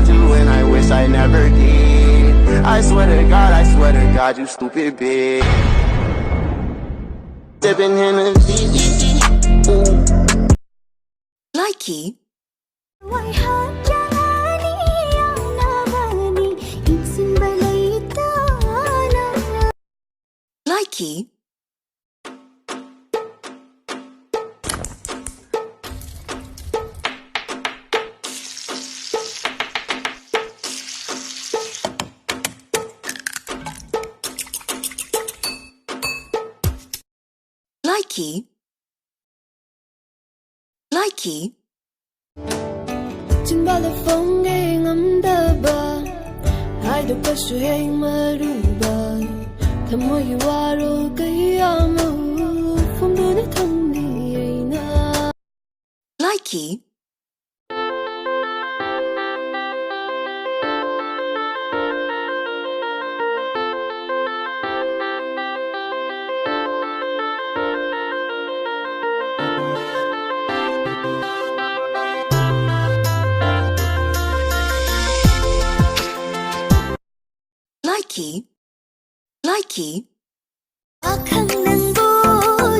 about you and I wish I never did. I swear to God, you stupid bitch. Sipping Hennessy, ooh. Likey. Likey. Likey. Likey. 진발의 phong ngắm hai đôi có sự hẹn mà ruba thầm môi yêu aro cái amo phong đưa nó thầm đi na. Likey. Likey. Likey. 악한 낭보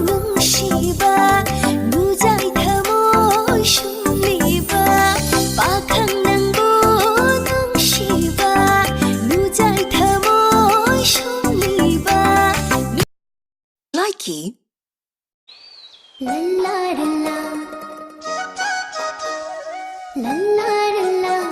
눈시바 무자이 타모 슐리바 악한 낭보 눈시바 무자이 타모 슐리바. Likey. 랄라랄라 랄라랄라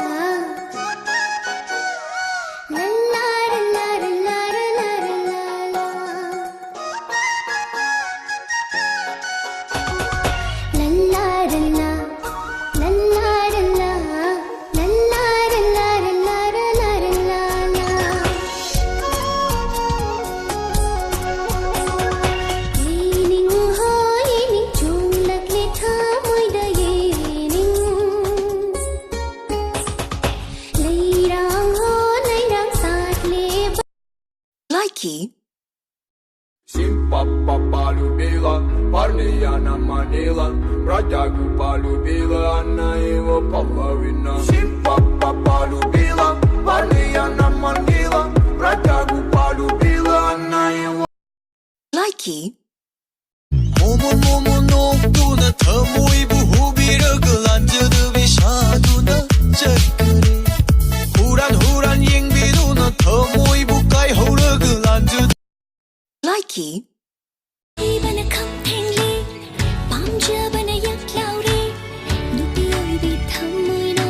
Likey. Симпапа полюбила, парня она манила, бродягу полюбила, она его половина. Симпапа полюбила, парня она манила, бродягу полюбила, она его. Likey. 모모 녹두나 터모이 부후비르 글란즈드 비샤두나 ጨከሬ 후란 잉비두나 터모이 부까이 호르 글란즈드. Likey. Bana kamthengli pamjabana yaklauri nupi oibi thamoina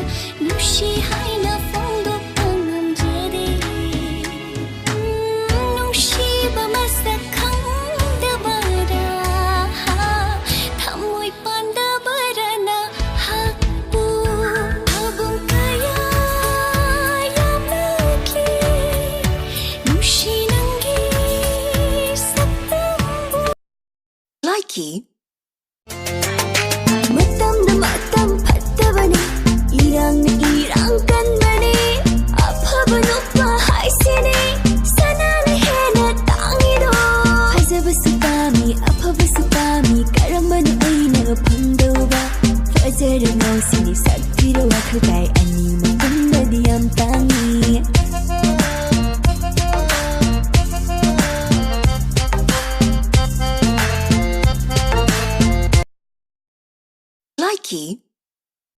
nushi haina fondo pangam jede nushi ba masak khangda bara thamoi panda barana hakbu abum kaya yamnaki nushi nangi Likey. matam pattabane irang kanbane afaba noppa haisene sanana hena tangido hajabasu pami afabasu pami karambanu aina phangdoba fajara ngausini sakthiro wakhagai ani makundadi yam tangi. Likey.